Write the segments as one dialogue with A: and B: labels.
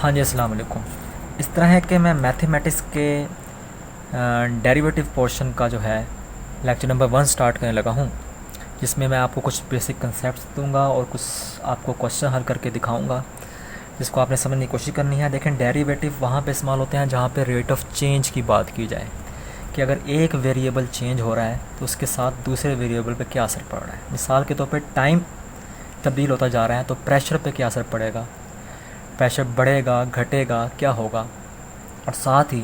A: हाँ जी, अस्सलाम वालेकुम। इस तरह है कि मैं मैथमेटिक्स के डेरिवेटिव पोर्शन का जो है लेक्चर नंबर 1 स्टार्ट करने लगा हूँ, जिसमें मैं आपको कुछ बेसिक कंसेप्ट्स दूंगा और कुछ आपको क्वेश्चन हल करके दिखाऊंगा, जिसको आपने समझने की कोशिश करनी है। देखें, डेरिवेटिव वहाँ पे इस्तेमाल होते हैं जहाँ पे रेट ऑफ चेंज की बात की जाए, कि अगर एक वेरिएबल चेंज हो रहा है तो उसके साथ दूसरे वेरिएबल पे क्या असर पड़ रहा है। मिसाल के तौर पे टाइम तब्दील होता जा रहा है तो प्रेशर पे क्या असर पड़ेगा, प्रेशर बढ़ेगा घटेगा क्या होगा, और साथ ही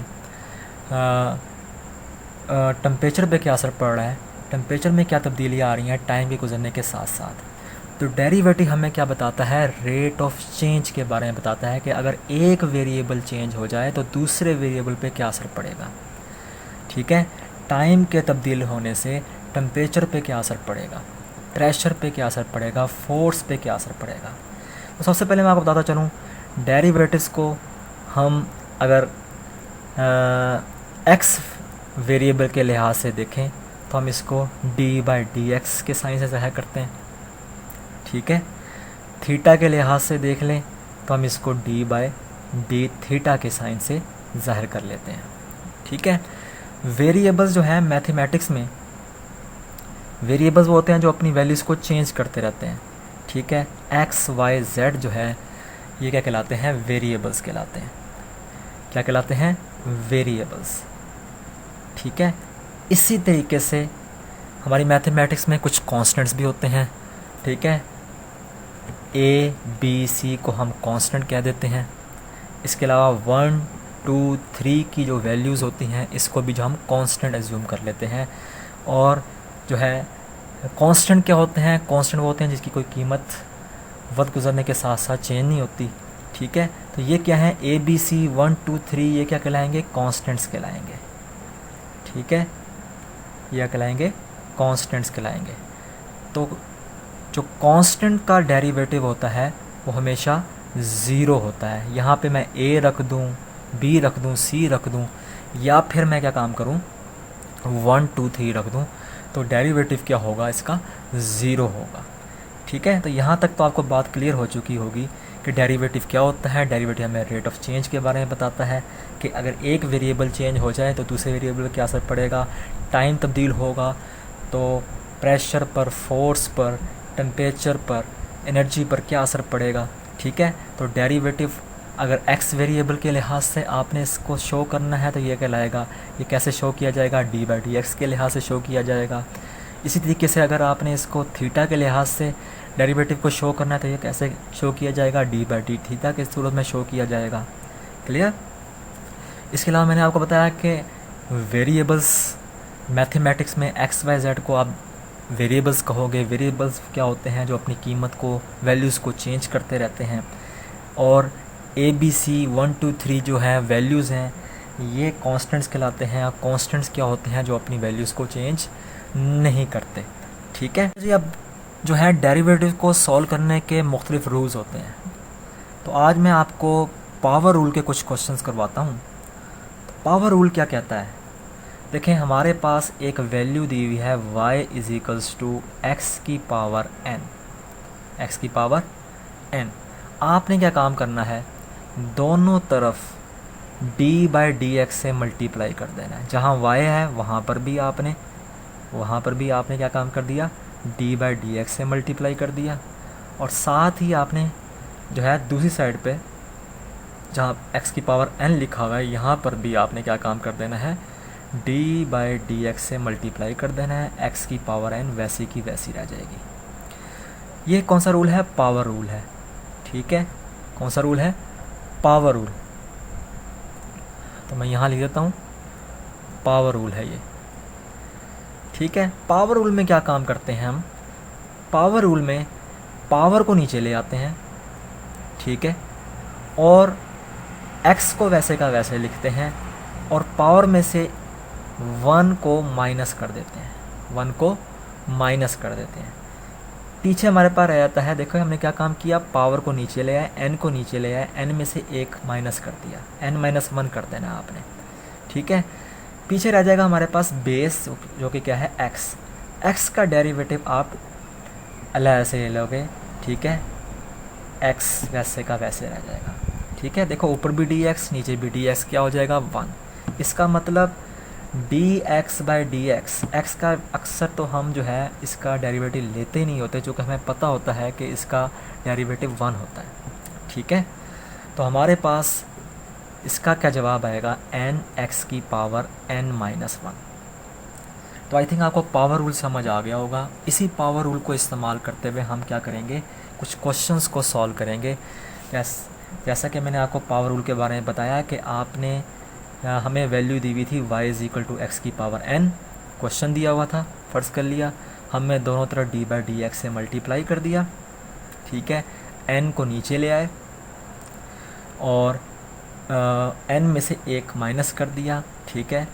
A: टेम्परेचर पे क्या असर पड़ रहा है, टेम्परेचर में क्या तब्दीलियाँ आ रही हैं टाइम के गुजरने के साथ साथ। तो डेरिवेटिव हमें क्या बताता है, रेट ऑफ चेंज के बारे में बताता है कि अगर एक वेरिएबल चेंज हो जाए तो दूसरे वेरिएबल पे क्या असर पड़ेगा। ठीक है, टाइम के तब्दील होने से टेम्परेचर पे क्या असर पड़ेगा, प्रेशर पे क्या असर पड़ेगा, फोर्स पे क्या असर पड़ेगा। तो सबसे पहले मैं आपको बताता चलूँ, डेरिवेटिव्स को हम अगर एक्स वेरिएबल के लिहाज से देखें तो हम इसको डी बाई डी एक्स के साइन से ज़ाहिर करते हैं। ठीक है, थीटा के लिहाज से देख लें तो हम इसको डी बाई डी थीटा के साइन से ज़ाहिर कर लेते हैं। ठीक है, वेरिएबल्स जो है मैथमेटिक्स में, वेरिएबल्स वो होते हैं जो अपनी वैल्यूज़ को चेंज करते रहते हैं। ठीक है, एक्स वाई जेड जो है ये क्या कहलाते हैं, वेरिएबल्स कहलाते हैं। क्या कहलाते हैं, वेरिएबल्स। ठीक है, इसी तरीके से हमारी मैथमेटिक्स में कुछ कांस्टेंट्स भी होते हैं। ठीक है, ए बी सी को हम कांस्टेंट कह देते हैं। इसके अलावा 1 2 3 की जो वैल्यूज़ होती हैं इसको भी जो हम कांस्टेंट एज्यूम कर लेते हैं। और जो है कांस्टेंट क्या होते हैं, कांस्टेंट वो होते हैं जिसकी कोई कीमत वक्त गुजरने के साथ साथ चेंज नहीं होती। ठीक है, तो ये क्या है, ए बी सी 1 2 3 ये क्या कहलाएंगे, कांस्टेंट्स कहलाएंगे। ठीक है, यह कहलाएंगे कांस्टेंट्स कहलाएंगे। तो जो कांस्टेंट का डेरिवेटिव होता है वो हमेशा ज़ीरो होता है। यहाँ पे मैं ए रख दूँ, बी रख दूँ, सी रख दूँ, या फिर मैं क्या काम करूँ 1 2 3 रख दूँ, तो डेरिवेटिव क्या होगा, इसका ज़ीरो होगा। ठीक है, तो यहाँ तक तो आपको बात क्लियर हो चुकी होगी कि डेरिवेटिव क्या होता है। डेरिवेटिव हमें रेट ऑफ चेंज के बारे में बताता है कि अगर एक वेरिएबल चेंज हो जाए तो दूसरे वेरिएबल पर क्या असर पड़ेगा, टाइम तब्दील होगा तो प्रेशर पर, फोर्स पर, टेम्परेचर पर, एनर्जी पर क्या असर पड़ेगा। ठीक है, तो डेरिवेटिव अगर एक्स वेरिएबल के लिहाज से आपने इसको शो करना है तो ये कहलाएगा, ये कैसे शो किया जाएगा, डी बाई डी एक्स के लिहाज से शो किया जाएगा। इसी तरीके से अगर आपने इसको थीटा के लिहाज से डेरिवेटिव को शो करना है तो ये कैसे शो किया जाएगा, डी बाई डी थीटा के सूरत में शो किया जाएगा। क्लियर। इसके अलावा मैंने आपको बताया कि वेरिएबल्स मैथमेटिक्स में एक्स वाई जेड को आप वेरिएबल्स कहोगे। वेरिएबल्स क्या होते हैं, जो अपनी कीमत को, वैल्यूज़ को चेंज करते रहते हैं। और ए बी सी 1 2 3 जो है वैल्यूज़ हैं ये कांस्टेंट्स कहलाते हैं। और कांस्टेंट्स क्या होते हैं, जो अपनी वैल्यूज़ को चेंज नहीं करते। ठीक है जी, अब जो है डेरिवेटिव को सॉल्व करने के मुख्तलिफ रूल्स होते हैं। तो आज मैं आपको पावर रूल के कुछ क्वेश्चंस करवाता हूँ। तो पावर रूल क्या कहता है, देखें हमारे पास एक वैल्यू दी हुई है y is equals to X की पावर n, x की पावर n। आपने क्या काम करना है, दोनों तरफ d बाई डी एक्स से मल्टीप्लाई कर देना है। जहाँ y है वहाँ पर भी आपने क्या काम कर दिया, d बाई डी एक्स से मल्टीप्लाई कर दिया। और साथ ही आपने जो है दूसरी साइड पे जहाँ x की पावर n लिखा हुआ है यहाँ पर भी आपने क्या काम कर देना है, d बाई डी एक्स से मल्टीप्लाई कर देना है। x की पावर n वैसी की वैसी रह जाएगी। ये कौन सा रूल है, पावर रूल है। ठीक है, कौन सा रूल है, पावर रूल। तो मैं यहाँ लिख देता हूँ, पावर रूल है ये। ठीक है, पावर रूल में क्या काम करते हैं हम, पावर रूल में पावर को नीचे ले आते हैं। ठीक है, और x को वैसे का वैसे लिखते हैं और पावर में से 1 को माइनस कर देते हैं, 1 को माइनस कर देते हैं। पीछे हमारे पास रह जाता है, देखो हमने क्या काम किया, पावर को नीचे ले आए, n को नीचे ले आए, n में से 1 माइनस कर दिया, n माइनस 1 कर देना आपने। ठीक है, पीछे रह जाएगा हमारे पास बेस जो कि क्या है, x का डेरिवेटिव आप अलग से ले लोगे। ठीक है, x वैसे का वैसे रह जाएगा। ठीक है, देखो ऊपर भी डी एक्स नीचे भी डी एक्स, क्या हो जाएगा 1। इसका मतलब D x by D X, x का अक्सर तो हम जो है इसका डेरिवेटिव लेते ही नहीं होते, चूँकि हमें पता होता है कि इसका डेरिवेटिव 1 होता है। ठीक है, तो हमारे पास इसका क्या जवाब आएगा, एन एक्स की पावर n माइनस 1। तो आई थिंक आपको पावर रूल समझ आ गया होगा। इसी पावर रूल को इस्तेमाल करते हुए हम क्या करेंगे, कुछ क्वेश्चंस को सॉल्व करेंगे। जैसा कि मैंने आपको पावर रूल के बारे में बताया कि आपने हमें वैल्यू दी हुई थी y is equal to X की पावर n, क्वेश्चन दिया हुआ था, फ़र्ज़ कर लिया हमने दोनों तरफ d बाई डी एक्स से मल्टीप्लाई कर दिया। ठीक है, n को नीचे ले आए और n में से एक माइनस कर दिया। ठीक है,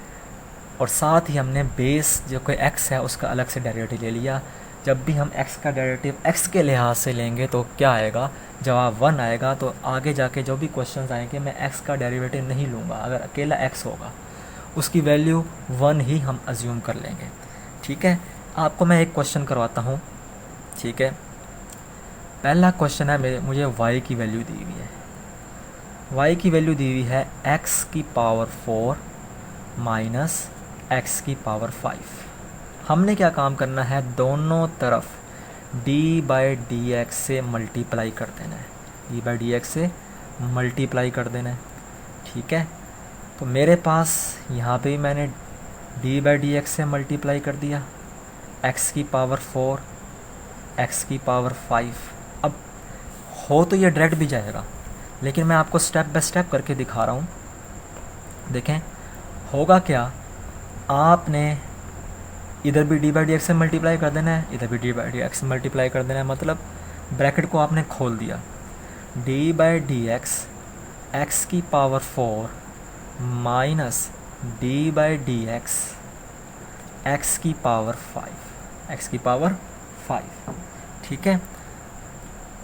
A: और साथ ही हमने बेस जो कोई x है उसका अलग से डेरिवेटिव ले लिया। जब भी हम x का डेरिवेटिव x के लिहाज से लेंगे तो क्या आएगा, जवाब 1 आएगा। तो आगे जाके जो भी क्वेश्चंस आएंगे मैं x का डेरिवेटिव नहीं लूँगा, अगर अकेला x होगा उसकी वैल्यू 1 ही हम अज्यूम कर लेंगे। ठीक है, आपको मैं एक क्वेश्चन करवाता हूँ। ठीक है, पहला क्वेश्चन है, मुझे y की वैल्यू दी हुई है, y की वैल्यू दी हुई है x की पावर 4 माइनस x की पावर 5। हमने क्या काम करना है, दोनों तरफ d बाई डी एक्स से मल्टीप्लाई कर देना है, d बाई डी एक्स से मल्टीप्लाई कर देना है। ठीक है, तो मेरे पास यहाँ पे मैंने d बाई डी एक्स से मल्टीप्लाई कर दिया, x की पावर 4 x की पावर 5। अब हो तो ये डायरेक्ट भी जाएगा, लेकिन मैं आपको स्टेप बाय स्टेप करके दिखा रहा हूँ। देखें होगा क्या, आपने इधर भी डी बाई डी एक्स से मल्टीप्लाई कर देना है, इधर भी डी बाई डी एक्स से मल्टीप्लाई कर देना है, मतलब ब्रैकेट को आपने खोल दिया, D by D X X की power 4 minus D by D X X की पावर 5, एक्स की पावर 5। ठीक है,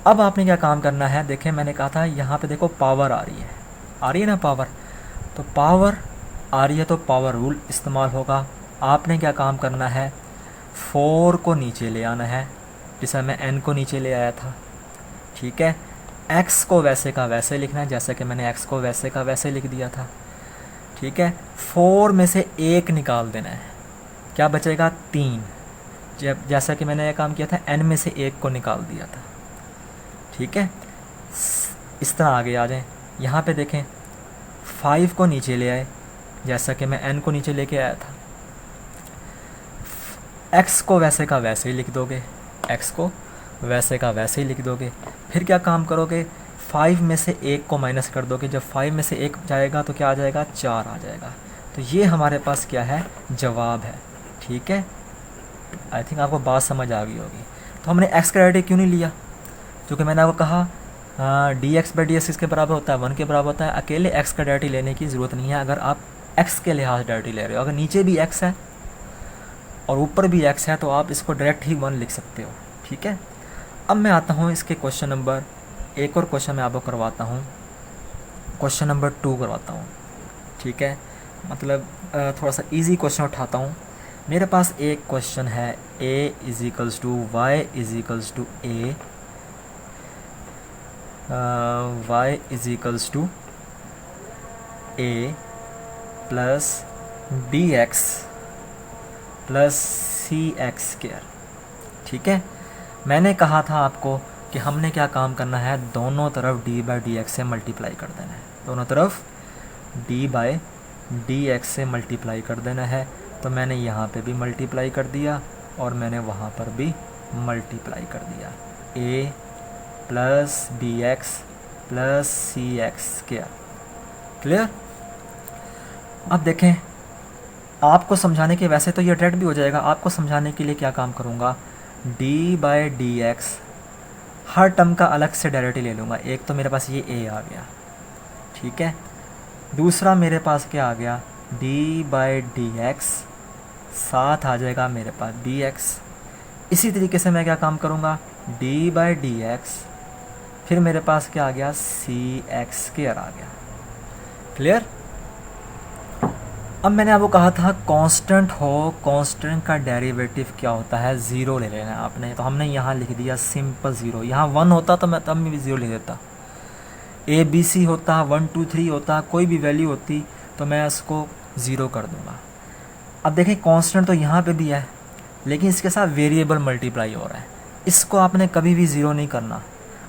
A: अब आपने क्या काम करना है, देखें मैंने कहा था यहाँ पे देखो पावर आ रही है ना पावर, तो पावर आ रही है तो पावर रूल इस्तेमाल होगा। आपने क्या काम करना है, 4 को नीचे ले आना है, जैसा मैं n को नीचे ले आया था। ठीक है, x को वैसे का वैसे लिखना है, जैसा कि मैंने x को वैसे का वैसे लिख दिया था। ठीक है, 4 में से 1 निकाल देना है, क्या बचेगा 3, जैसा कि मैंने यह काम किया था, n में से 1 को निकाल दिया था। ठीक है, इस तरह आगे आ जाएं। यहाँ पे देखें 5 को नीचे ले आए, जैसा कि मैं n को नीचे लेके आया था। x को वैसे का वैसे ही लिख दोगे, x को वैसे का वैसे ही लिख दोगे। फिर क्या काम करोगे, 5 में से 1 को माइनस कर दोगे, जब 5 में से 1 जाएगा तो क्या आ जाएगा, 4 आ जाएगा। तो ये हमारे पास क्या है, जवाब है। ठीक है, आई थिंक आपको बात समझ आ गई होगी। तो हमने x का डेरिवेटिव क्यों नहीं लिया, क्योंकि मैंने आपको कहा D x by D x किसके बराबर होता है, 1 के बराबर होता है। अकेले x का डेरिवेटिव लेने की ज़रूरत नहीं है, अगर आप x के लिहाज डेरिवेटिव ले रहे हो। अगर नीचे भी x है और ऊपर भी x है तो आप इसको डायरेक्ट ही 1 लिख सकते हो। ठीक है, अब मैं आता हूँ इसके क्वेश्चन नंबर, एक और क्वेश्चन मैं आपको करवाता हूँ, क्वेश्चन नंबर 2 करवाता हूँ। ठीक है, मतलब थोड़ा सा इजी क्वेश्चन उठाता हूँ। मेरे पास एक क्वेश्चन है, a is equals to Y is equals to a, y is equals to a plus D X plus C X square. ठीक है, मैंने कहा था आपको कि हमने क्या काम करना है, दोनों तरफ d बाई डी एक्स से मल्टीप्लाई कर देना है, दोनों तरफ d बाई डी एक्स से मल्टीप्लाई कर देना है। तो मैंने यहाँ पे भी मल्टीप्लाई कर दिया और मैंने वहाँ पर भी मल्टीप्लाई कर दिया, a plus D X plus C X square. Clear. अब देखें, आपको समझाने के, वैसे तो ये डायरेक्ट भी हो जाएगा, आपको समझाने के लिए क्या काम करूँगा, d by D x her term का अलग से डेरिवेटिव ले लूँगा। एक तो मेरे पास ये a आ गया, ठीक है, दूसरा मेरे पास क्या आ गया, d बाई डी एक्स, साथ आ जाएगा मेरे पास dx। इसी तरीके से मैं क्या काम करूँगा, d बाई डी एक्स, फिर मेरे पास क्या आ गया, सी एक्स स्क्वायर आ गया। क्लियर। अब मैंने आपको कहा था कांस्टेंट हो, कांस्टेंट का डेरिवेटिव क्या होता है, ज़ीरो ले लेना है आपने। तो हमने यहाँ लिख दिया सिंपल ज़ीरो। यहाँ 1 होता तो मैं तब भी ज़ीरो लिख देता, ABC होता, 1 2 3 होता, कोई भी वैल्यू होती तो मैं इसको 0 कर दूँगा। अब देखें कांस्टेंट तो यहाँ पे भी है, लेकिन इसके साथ वेरिएबल मल्टीप्लाई हो रहा है। इसको आपने कभी भी ज़ीरो नहीं करना।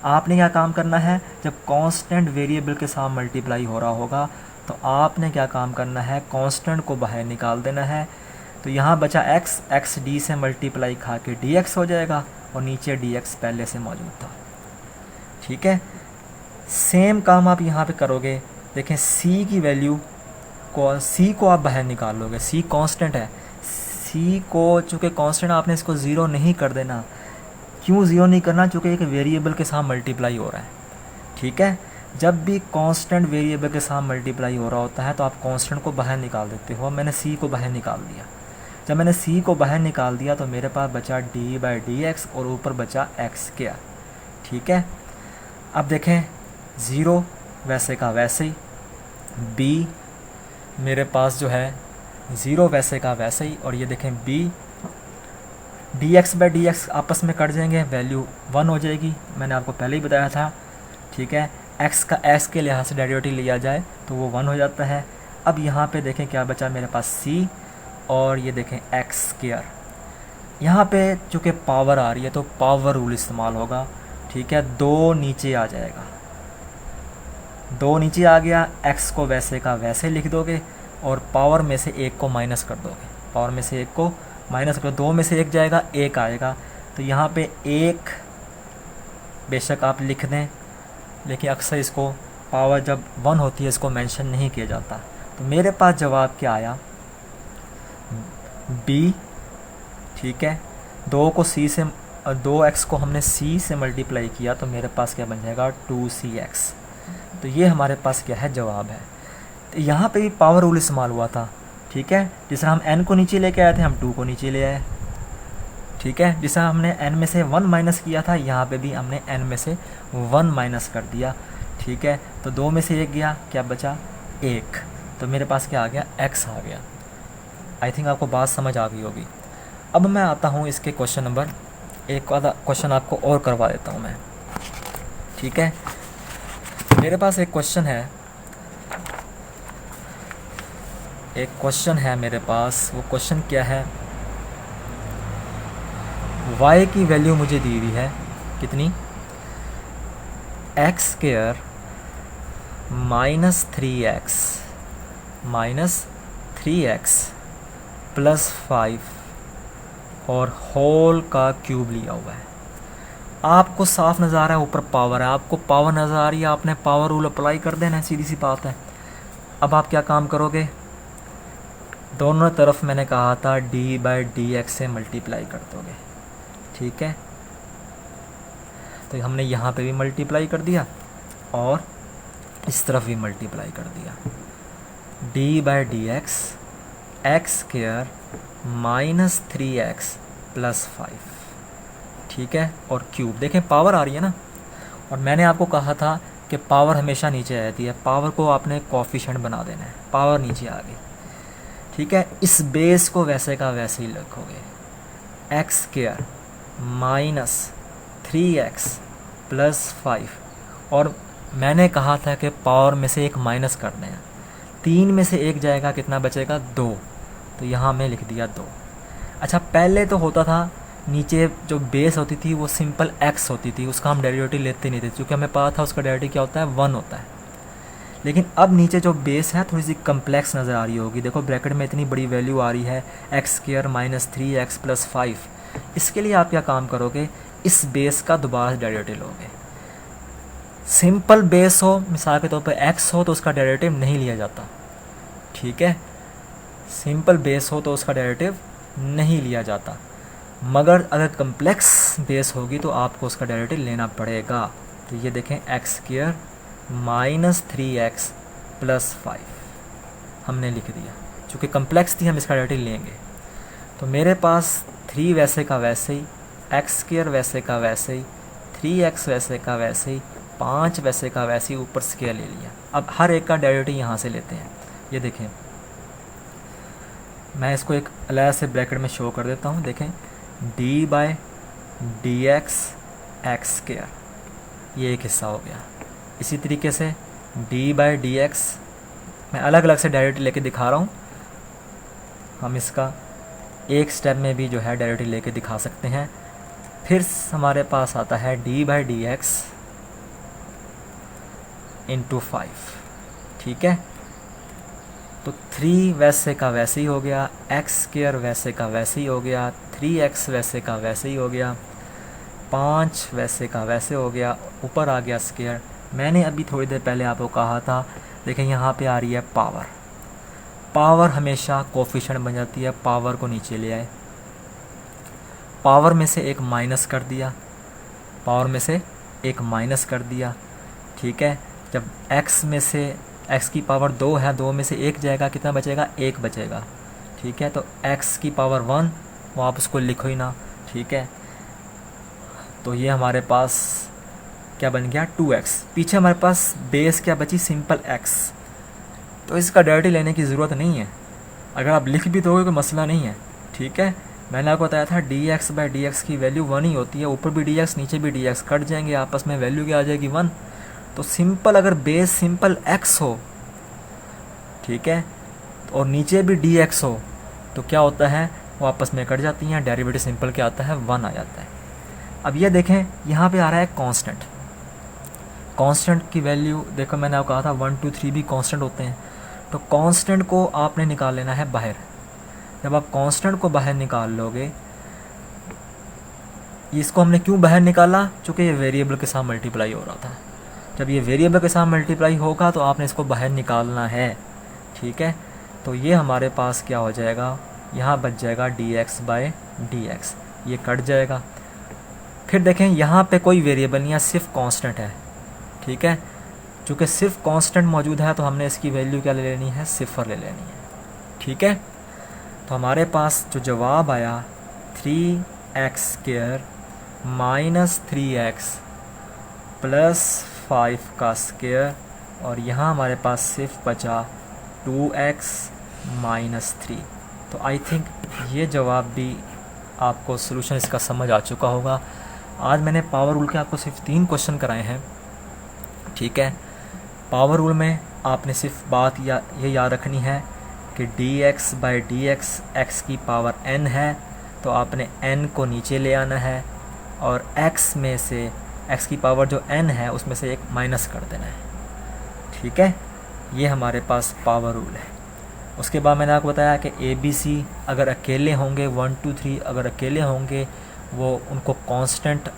A: आपने क्या काम करना है, जब कांस्टेंट वेरिएबल के साथ मल्टीप्लाई हो रहा होगा तो आपने क्या काम करना है, कांस्टेंट को बाहर निकाल देना है। तो यहाँ बचा x डी से मल्टीप्लाई खा के dx हो जाएगा और नीचे dx पहले से मौजूद था। ठीक है, सेम काम आप यहाँ पे करोगे। देखें c की वैल्यू को, c को आप बाहर निकाल लोगे, c कांस्टेंट है। c को चूँकि कांस्टेंट आपने इसको ज़ीरो नहीं कर देना। क्यों ज़ीरो नहीं करना? चूँकि एक वेरिएबल के साथ मल्टीप्लाई हो रहा है। ठीक है, जब भी कांस्टेंट वेरिएबल के साथ मल्टीप्लाई हो रहा होता है तो आप कांस्टेंट को बाहर निकाल देते हो। मैंने c को बाहर निकाल दिया। जब मैंने c को बाहर निकाल दिया तो मेरे पास बचा d/dx और ऊपर बचा x²। ठीक है, अब देखें 0 वैसे का वैसे ही, b मेरे पास जो है 0 वैसे का वैसे ही, और ये देखें b dx/dx आपस में कट जाएंगे, वैल्यू 1 हो जाएगी। मैंने आपको पहले ही बताया था। ठीक है, x का x के लिहाज से डेरिवेटिव लिया जाए तो वो 1 हो जाता है। अब यहाँ पे देखें क्या बचा मेरे पास c, और ये देखें x²। यहाँ पे चूँकि पावर आ रही है तो पावर रूल इस्तेमाल होगा। ठीक है, 2 नीचे आ जाएगा, 2 नीचे आ गया, x को वैसे का वैसे लिख दोगे और पावर में से 1 को माइनस कर दोगे। पावर में से 1 को माइनस कर, 2 में से 1 जाएगा, 1 आएगा। तो यहाँ पे 1 बेशक आप लिख दें, लेकिन अक्सर इसको पावर जब 1 होती है इसको मेंशन नहीं किया जाता। तो मेरे पास जवाब क्या आया, b। ठीक है, 2x को हमने c से मल्टीप्लाई किया तो मेरे पास क्या बन जाएगा 2cx। तो ये हमारे पास क्या है, जवाब है। तो यहाँ पे भी पावर रूल इस्तेमाल हुआ था। ठीक है, जिस तरह हम n को नीचे लेके आए थे हम 2 को नीचे ले आए। ठीक है, जिस तरह हमने n में से 1 माइनस किया था यहाँ पे भी हमने n में से 1 माइनस कर दिया। ठीक है, तो 2 में से 1 गया, क्या बचा 1। तो मेरे पास क्या आ गया, x आ गया। आई थिंक आपको बात समझ आ गई होगी। अब मैं आता हूँ इसके क्वेश्चन नंबर, एक आधा क्वेश्चन आपको और करवा देता हूँ मैं। ठीक है, मेरे पास एक क्वेश्चन है मेरे पास। वो क्वेश्चन क्या है, y की वैल्यू मुझे दी हुई है कितनी, x² -3x +5 और होल का क्यूब लिया हुआ है। आपको साफ नज़र आ रहा है ऊपर पावर है, आपको पावर नज़र आ रही है, आपने पावर रूल अप्लाई कर देना है, सीधी सी बात है। अब आप क्या काम करोगे, दोनों तरफ मैंने कहा था d/dx से मल्टीप्लाई कर दोगे। ठीक है, तो हमने यहाँ पे भी मल्टीप्लाई कर दिया और इस तरफ भी मल्टीप्लाई कर दिया। d/dx x² -3x +5। ठीक है, और क्यूब। देखें पावर आ रही है ना, और मैंने आपको कहा था कि पावर हमेशा नीचे रहती है, पावर को आपने कोफिशिएंट बना देना है, पावर नीचे आ गई। ठीक है, इस बेस को वैसे का वैसे ही लिखोगे, x² -3x +5, और मैंने कहा था कि पावर में से एक माइनस करना है, 3 में से 1 जाएगा, कितना बचेगा 2। तो यहाँ मैं लिख दिया 2। अच्छा, पहले तो होता था नीचे जो बेस होती थी वो सिंपल x होती थी, उसका हम डेरिवेटिव लेते नहीं थे क्योंकि हमें पता था उसका डेरिवेटिव क्या होता है, 1 होता है। लेकिन अब नीचे जो बेस है थोड़ी सी कम्प्लेक्स नज़र आ रही होगी। देखो ब्रैकेट में इतनी बड़ी वैल्यू आ रही है, x² -3x +5। इसके लिए आप क्या काम करोगे, इस बेस का दोबारा डेरिवेटिव लोगे। सिंपल बेस हो, मिसाल के तौर पर x हो तो उसका डेरिवेटिव नहीं लिया जाता। ठीक है, सिंपल बेस हो तो उसका डेरिवेटिव नहीं लिया जाता, मगर अगर कम्प्लेक्स बेस होगी तो आपको उसका डेरिवेटिव लेना पड़ेगा। तो ये देखें x² -3x +5 हमने लिख दिया, चूँकि कम्प्लेक्स थी हम इसका डेरिवेटिव लेंगे। तो मेरे पास 3 वैसे का वैसे ही, x² वैसे का वैसे ही, 3x वैसे का वैसे ही, 5 वैसे का वैसे ही, ऊपर स्क्वायर ले लिया। अब हर एक का डेरिवेटिव यहाँ से लेते हैं। ये देखें, मैं इसको एक अलग से ब्रैकेट में शो कर देता हूँ। देखें d/dx x², ये एक हिस्सा हो गया। इसी तरीके से डी बाई डी एक्स, मैं अलग अलग से डेरिवेटिव लेके दिखा रहा हूँ, हम इसका एक स्टेप में भी जो है डेरिवेटिव लेके दिखा सकते हैं। फिर हमारे पास आता है D by D x into 5, ठीक है। तो 3 वैसे का वैसे ही हो गया, एक्स स्क्वायर वैसे का वैसे ही हो गया, 3x वैसे का वैसे ही हो गया, 5 वैसे का वैसे हो गया, ऊपर आ गया स्क्वायर। मैंने अभी थोड़ी देर पहले आपको कहा था, देखें यहाँ पे आ रही है पावर, पावर हमेशा कोफिशिएंट बन जाती है, पावर को नीचे ले आए, पावर में से एक माइनस कर दिया, पावर में से एक माइनस कर दिया, ठीक है। जब x में से x की पावर 2 है, 2 में से 1 जाएगा, कितना बचेगा, 1 बचेगा, ठीक है। तो x की पावर 1, वो आप उसको लिखो ही ना, ठीक है। तो ये हमारे पास क्या बन गया, 2x। पीछे हमारे पास बेस क्या बची, सिंपल x। तो इसका डेरिवेटिव लेने की ज़रूरत नहीं है, अगर आप लिख भी दोगे कोई मसला नहीं है, ठीक है। मैंने आपको बताया था dx बाई डी एक्स की वैल्यू 1 ही होती है, ऊपर भी dx नीचे भी dx कट जाएंगे आपस में, वैल्यू क्या आ जाएगी, 1। तो सिंपल अगर बेस सिंपल x हो, ठीक है, और नीचे भी dx हो, तो क्या होता है, वो आपस में कट जाती हैं, डेरिवेटिव सिंपल क्या आता है, 1 आ जाता है। अब ये देखें यहाँ पे आ रहा है कांस्टेंट, कांस्टेंट की वैल्यू देखो, मैंने आपको कहा था 1 2 3 भी कांस्टेंट होते हैं। तो कांस्टेंट को आपने निकाल लेना है बाहर। जब आप कांस्टेंट को बाहर निकाल लोगे, इसको हमने क्यों बाहर निकाला, चूँकि ये वेरिएबल के साथ मल्टीप्लाई हो रहा था। जब ये वेरिएबल के साथ मल्टीप्लाई होगा तो आपने इसको बाहर निकालना है, ठीक है। तो ये हमारे पास क्या हो जाएगा, यहाँ बच जाएगा dx बाई डी एक्स, ये कट जाएगा। फिर देखें यहाँ पे कोई वेरिएबल नहीं है, सिर्फ कांस्टेंट है, ठीक है। चूँकि सिर्फ कांस्टेंट मौजूद है तो हमने इसकी वैल्यू क्या ले लेनी है, 0 ले लेनी है, ठीक है। तो हमारे पास जो जवाब आया 3x square minus 3x plus 5 का स्क्वायर, और यहाँ हमारे पास सिर्फ बचा 2x माइनस 3। तो आई थिंक ये जवाब भी आपको सोल्यूशन इसका समझ आ चुका होगा। आज मैंने पावर रूल के आपको सिर्फ 3 क्वेश्चन कराए हैं, ठीक है। पावर रूल में आपने सिर्फ बात ये याद रखनी है कि dx by D X X की पावर n है, तो आपने n को नीचे ले आना है, और x में से x की पावर जो n है उसमें से एक माइनस कर देना है, ठीक है। ये हमारे पास पावर रूल है। उसके बाद मैंने आपको बताया कि ABC अगर अकेले होंगे, 1 2 3 अगर अकेले होंगे, वो उनको कांस्टेंट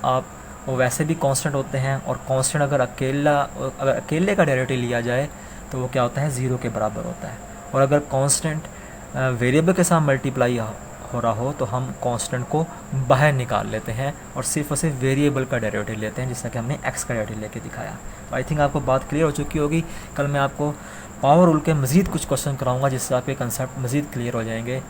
A: वो वैसे भी कांस्टेंट होते हैं, और कांस्टेंट अगर अकेले का डेरिवेटिव लिया जाए तो वो क्या होता है, 0 के बराबर होता है। और अगर कांस्टेंट वेरिएबल के साथ मल्टीप्लाई हो रहा हो तो हम कांस्टेंट को बाहर निकाल लेते हैं और सिर्फ और सिर्फ वेरिएबल का डेरिवेटिव लेते हैं, जैसा कि हमने x का डेरिवेटिव लेके दिखाया। तो आई थिंक आपको बात क्लियर हो चुकी होगी। कल मैं आपको पावर रूल के मज़ीद कुछ क्वेश्चन कराऊंगा जिससे आपके कंसेप्ट मज़ीद क्लियर हो जाएंगे।